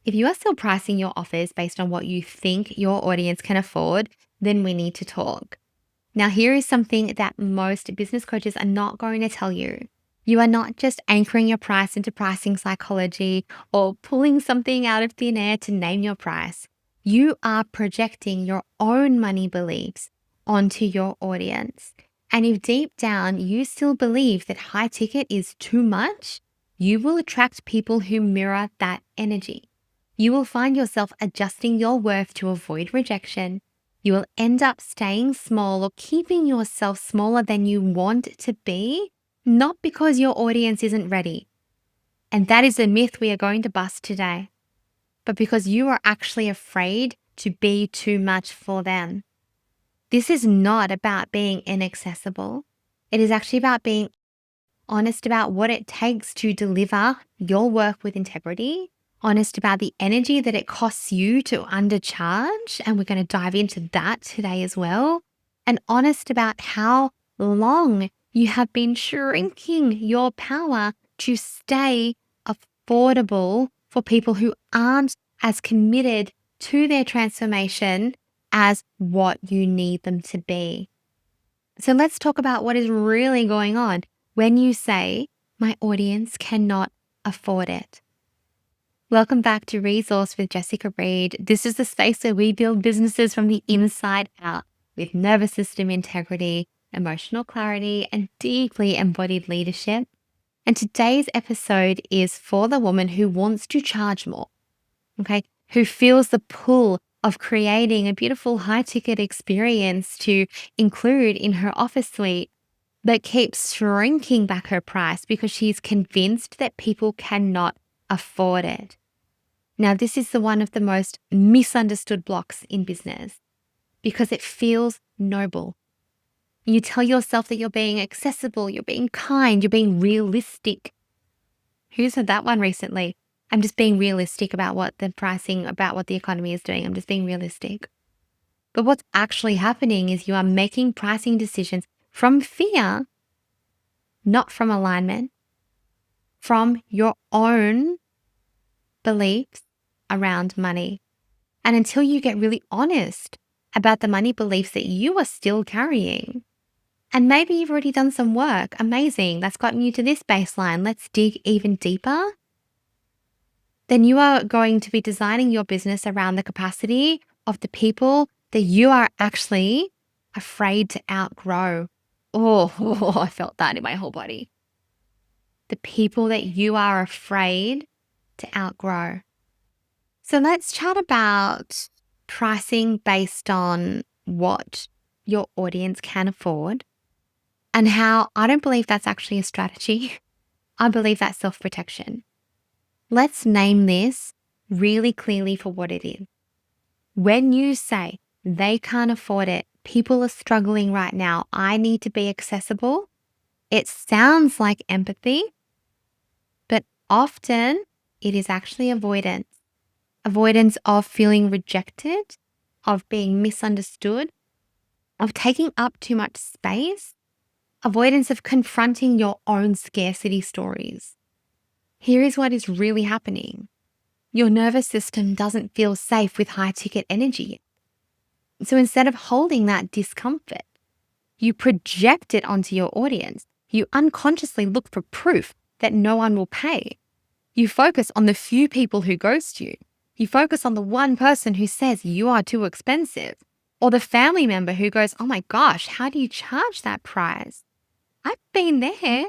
If you are still pricing your offers based on what you think your audience can afford, then we need to talk. Now, here is something that most business coaches are not going to tell you. You are not just anchoring your price into pricing psychology or pulling something out of thin air to name your price. You are projecting your own money beliefs onto your audience. And if deep down you still believe that high ticket is too much, you will attract people who mirror that energy. You will find yourself adjusting your worth to avoid rejection. You will end up staying small or keeping yourself smaller than you want to be, not because your audience isn't ready. And that is a myth we are going to bust today, but because you are actually afraid to be too much for them. This is not about being inaccessible. It is actually about being honest about what it takes to deliver your work with integrity, honest about the energy that it costs you to undercharge. And we're going to dive into that today as well. And honest about how long you have been shrinking your power to stay affordable for people who aren't as committed to their transformation as what you need them to be. So let's talk about what is really going on when you say, my audience cannot afford it. Welcome back to Resource with Jessica Reed. This is the space where we build businesses from the inside out with nervous system integrity, emotional clarity, and deeply embodied leadership. And today's episode is for the woman who wants to charge more, okay? Who feels the pull of creating a beautiful high ticket experience to include in her office suite, but keeps shrinking back her price because she's convinced that people cannot afford it. Now, this is one of the most misunderstood blocks in business because it feels noble. You tell yourself that you're being accessible, you're being kind, you're being realistic. Who's heard that one recently? I'm just being realistic about what the pricing, about what the economy is doing. I'm just being realistic. But what's actually happening is you are making pricing decisions from fear, not from alignment, from your own beliefs around money. And until you get really honest about the money beliefs that you are still carrying, and maybe you've already done some work, amazing, that's gotten you to this baseline, let's dig even deeper, then you are going to be designing your business around the capacity of the people that you are actually afraid to outgrow. Oh, I felt that in my whole body. The people that you are afraid to outgrow. So let's chat about pricing based on what your audience can afford and how I don't believe that's actually a strategy. I believe that's self-protection. Let's name this really clearly for what it is. When you say they can't afford it, people are struggling right now, I need to be accessible, it sounds like empathy, but often it is actually avoidance. Avoidance of feeling rejected, of being misunderstood, of taking up too much space, avoidance of confronting your own scarcity stories. Here is what is really happening. Your nervous system doesn't feel safe with high ticket energy. So instead of holding that discomfort, you project it onto your audience. You unconsciously look for proof that no one will pay. You focus on the few people who ghost you. You focus on the one person who says you are too expensive, or the family member who goes, oh my gosh, how do you charge that price? I've been there.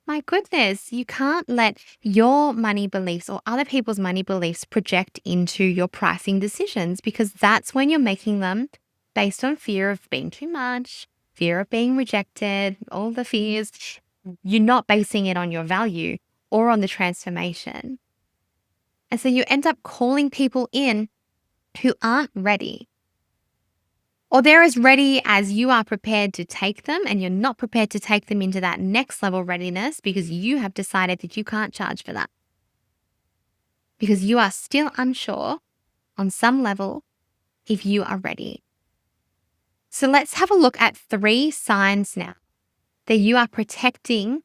My goodness, you can't let your money beliefs or other people's money beliefs project into your pricing decisions, because that's when you're making them based on fear of being too much, fear of being rejected, all the fears. You're not basing it on your value or on the transformation. And so you end up calling people in who aren't ready. Or they're as ready as you are prepared to take them, and you're not prepared to take them into that next level readiness because you have decided that you can't charge for that. Because you are still unsure on some level if you are ready. So let's have a look at 3 signs now that you are projecting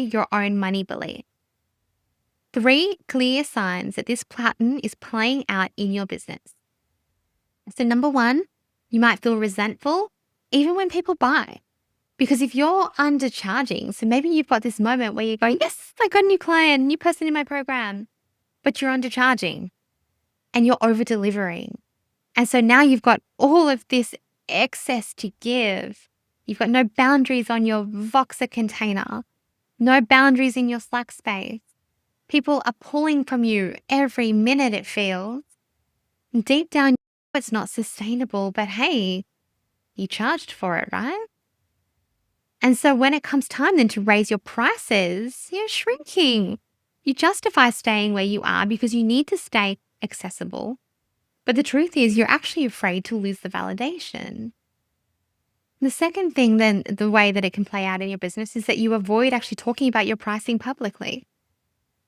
your own money belief. 3 clear signs that this pattern is playing out in your business. So, number one, you might feel resentful even when people buy. Because if you're undercharging, so maybe you've got this moment where you're going, yes, I got a new client, new person in my program, but you're undercharging and you're over delivering. And so now you've got all of this excess to give. You've got no boundaries on your Voxer container, no boundaries in your Slack space. People are pulling from you every minute, it feels. And deep down, you know it's not sustainable, but hey, you charged for it, right? And so when it comes time then to raise your prices, you're shrinking. You justify staying where you are because you need to stay accessible. But the truth is, you're actually afraid to lose the validation. The second thing, then, the way that it can play out in your business is that you avoid actually talking about your pricing publicly.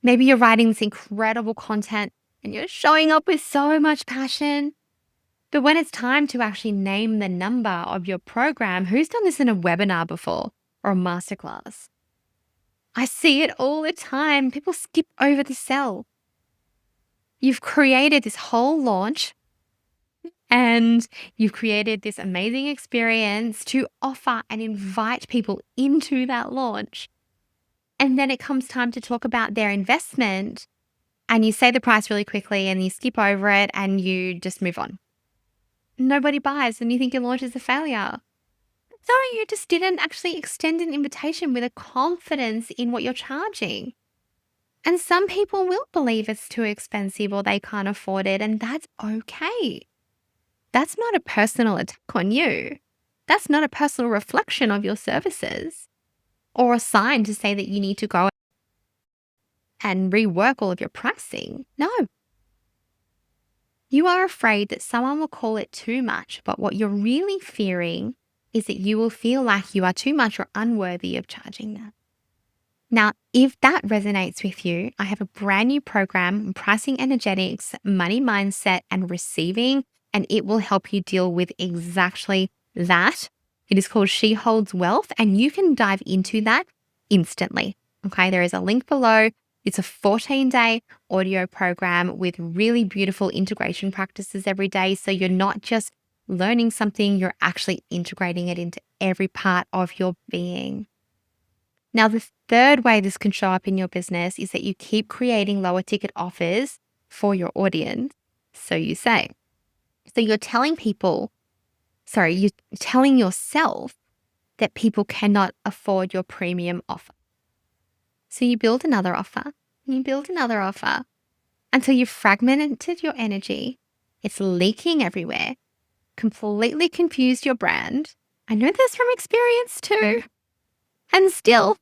Maybe you're writing this incredible content and you're showing up with so much passion. But when it's time to actually name the number of your program, who's done this in a webinar before or a masterclass? I see it all the time. People skip over the sell. You've created this whole launch and you've created this amazing experience to offer and invite people into that launch. And then it comes time to talk about their investment and you say the price really quickly and you skip over it and you just move on. Nobody buys and you think your launch is a failure. So you just didn't actually extend an invitation with a confidence in what you're charging. And some people will believe it's too expensive or they can't afford it, and that's okay. That's not a personal attack on you. That's not a personal reflection of your services or a sign to say that you need to go and rework all of your pricing. No. You are afraid that someone will call it too much, but what you're really fearing is that you will feel like you are too much or unworthy of charging that. Now, if that resonates with you, I have a brand new program on pricing energetics, money mindset, and receiving, and it will help you deal with exactly that. It is called She Holds Wealth, and you can dive into that instantly. Okay, there is a link below. It's a 14-day audio program with really beautiful integration practices every day. So you're not just learning something, you're actually integrating it into every part of your being. Now, the third way this can show up in your business is that you keep creating lower ticket offers for your audience. So you say. So you're telling you're telling yourself that people cannot afford your premium offer. So you build another offer, you build another offer until you've fragmented your energy. It's leaking everywhere, completely confused your brand. I know this from experience too. And still,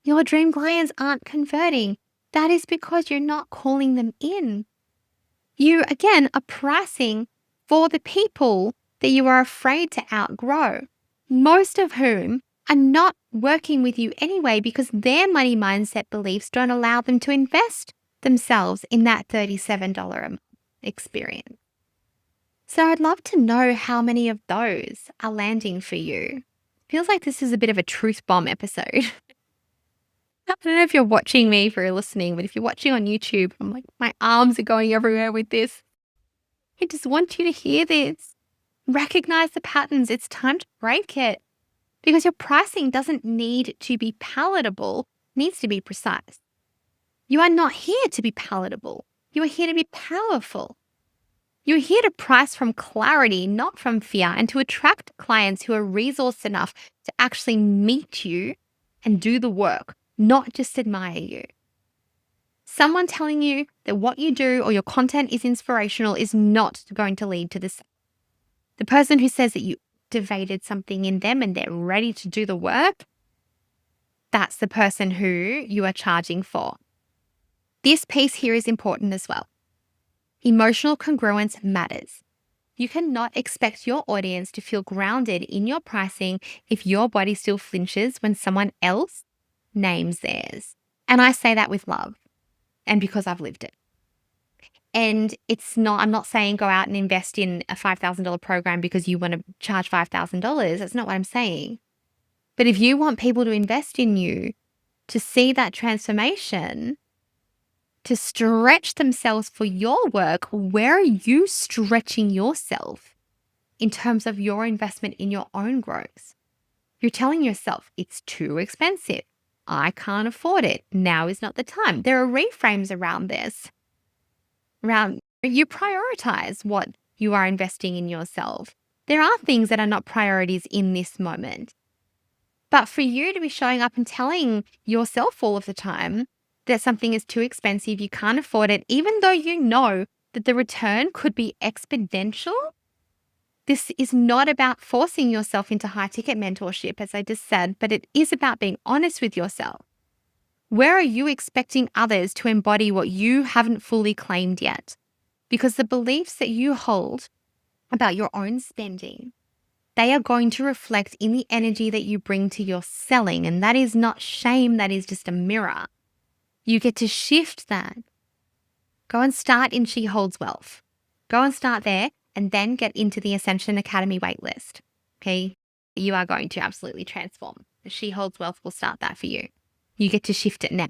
your dream clients aren't converting. That is because you're not calling them in. You, again, are pricing for the people that you are afraid to outgrow, most of whom are not working with you anyway because their money mindset beliefs don't allow them to invest themselves in that $37 a month experience. So I'd love to know how many of those are landing for you. Feels like this is a bit of a truth bomb episode. I don't know if you're watching me for listening, but if you're watching on YouTube, I'm like, my arms are going everywhere with this. I just want you to hear this. Recognize the patterns. It's time to break it because your pricing doesn't need to be palatable, it needs to be precise. You are not here to be palatable. You are here to be powerful. You're here to price from clarity, not from fear, and to attract clients who are resourced enough to actually meet you and do the work, not just admire you. Someone telling you that what you do or your content is inspirational is not going to lead to this. The person who says that you activated something in them and they're ready to do the work, that's the person who you are charging for. This piece here is important as well. Emotional congruence matters. You cannot expect your audience to feel grounded in your pricing if your body still flinches when someone else names theirs. And I say that with love and because I've lived it. And I'm not saying go out and invest in a $5,000 program because you want to charge $5,000. That's not what I'm saying. But if you want people to invest in you to see that transformation, to stretch themselves for your work, where are you stretching yourself in terms of your investment in your own growth? You're telling yourself it's too expensive. I can't afford it. Now is not the time. There are reframes around this. Around you prioritize what you are investing in yourself. There are things that are not priorities in this moment. But for you to be showing up and telling yourself all of the time that something is too expensive, you can't afford it, even though you know that the return could be exponential. This is not about forcing yourself into high ticket mentorship, as I just said, but it is about being honest with yourself. Where are you expecting others to embody what you haven't fully claimed yet? Because the beliefs that you hold about your own spending, they are going to reflect in the energy that you bring to your selling. And that is not shame, that is just a mirror. You get to shift that. Go and start in She Holds Wealth. Go and start there and then get into the Ascension Academy waitlist. Okay. You are going to absolutely transform. She Holds Wealth will start that for you. You get to shift it now.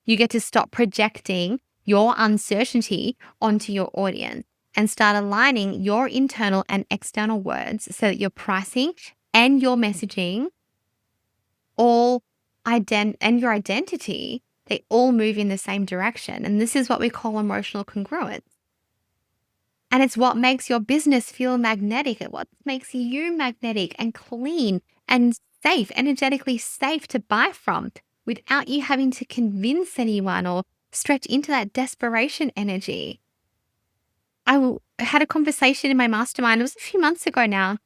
You get to stop projecting your uncertainty onto your audience and start aligning your internal and external words so that your pricing and your messaging and your identity, they all move in the same direction. And this is what we call emotional congruence. And it's what makes your business feel magnetic. It's what makes you magnetic and clean and safe, energetically safe to buy from without you having to convince anyone or stretch into that desperation energy. Had a conversation in my mastermind. It was a few months ago now,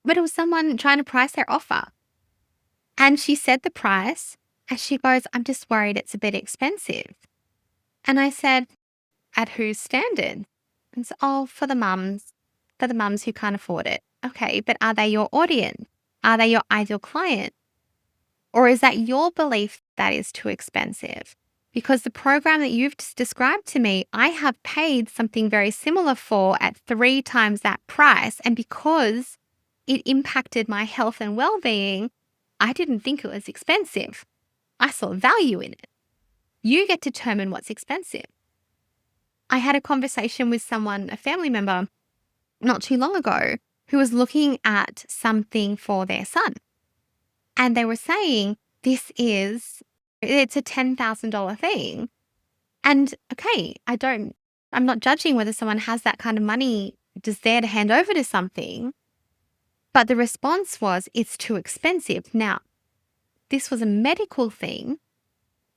but it was someone trying to price their offer. And she said the price and she goes, I'm just worried it's a bit expensive. And I said, at whose standard? And so, for the mums who can't afford it. Okay, but are they your audience? Are they your ideal client? Or is that your belief that is too expensive? Because the program that you've described to me, I have paid something very similar for at 3 times that price. And because it impacted my health and well-being, I didn't think it was expensive. I saw value in it. You get to determine what's expensive. I had a conversation with someone, a family member, not too long ago, who was looking at something for their son. And they were saying, it's a $10,000 thing. And okay, I'm not judging whether someone has that kind of money just there to hand over to something. But the response was, it's too expensive. Now, this was a medical thing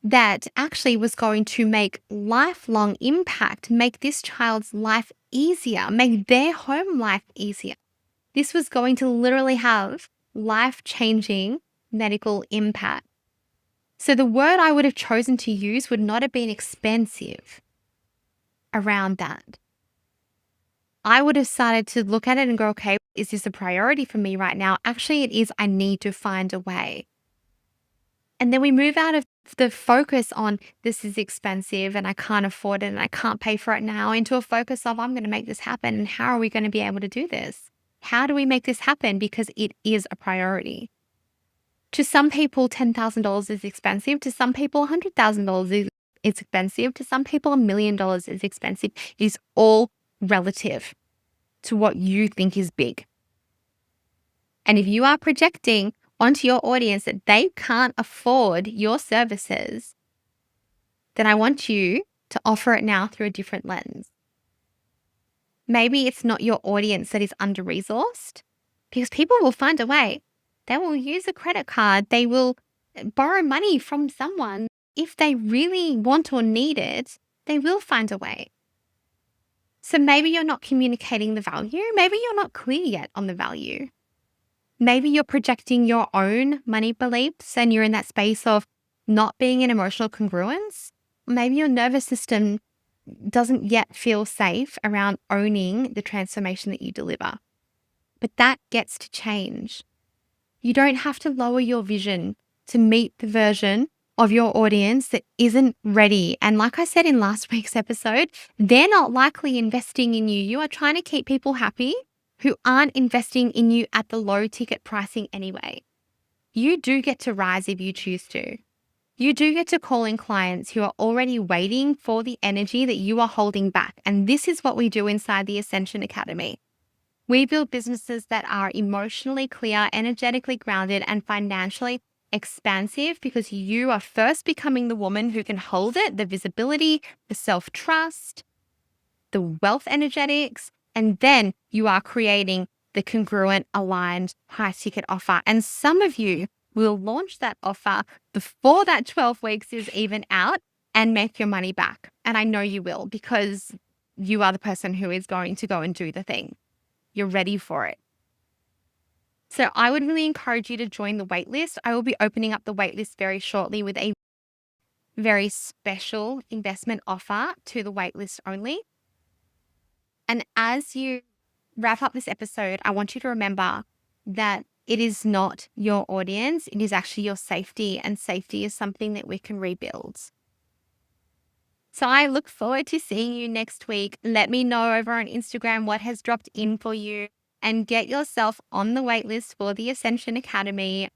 that actually was going to make lifelong impact, make this child's life easier, make their home life easier. This was going to literally have life-changing medical impact. So the word I would have chosen to use would not have been expensive around that. I would have started to look at it and go, okay, is this a priority for me right now? Actually, it is. I need to find a way. And then we move out of the focus on this is expensive and I can't afford it and I can't pay for it now into a focus of I'm going to make this happen. And how are we going to be able to do this? How do we make this happen? Because it is a priority. To some people, $10,000 is expensive. To some people, $100,000 is expensive. To some people, $1 million is expensive. It is all relative to what you think is big. And if you are projecting onto your audience that they can't afford your services, then I want you to offer it now through a different lens. Maybe it's not your audience that is under-resourced, because people will find a way. They will use a credit card. They will borrow money from someone. If they really want or need it, they will find a way. So maybe you're not communicating the value. Maybe you're not clear yet on the value. Maybe you're projecting your own money beliefs and you're in that space of not being in emotional congruence. Maybe your nervous system doesn't yet feel safe around owning the transformation that you deliver. But that gets to change. You don't have to lower your vision to meet the version of your audience that isn't ready. And like I said in last week's episode, they're not likely investing in you. You are trying to keep people happy who aren't investing in you at the low ticket pricing anyway. You do get to rise if you choose to. You do get to call in clients who are already waiting for the energy that you are holding back. And this is what we do inside the Ascension Academy. We build businesses that are emotionally clear, energetically grounded, and financially expansive because you are first becoming the woman who can hold it, the visibility, the self trust, the wealth energetics, and then you are creating the congruent, aligned, high ticket offer. And some of you will launch that offer before that 12 weeks is even out and make your money back. And I know you will because you are the person who is going to go and do the thing. You're ready for it. So I would really encourage you to join the waitlist. I will be opening up the waitlist very shortly with a very special investment offer to the waitlist only. And as you wrap up this episode, I want you to remember that it is not your audience. It is actually your safety, and safety is something that we can rebuild. So I look forward to seeing you next week. Let me know over on Instagram what has dropped in for you and get yourself on the waitlist for the Ascension Academy.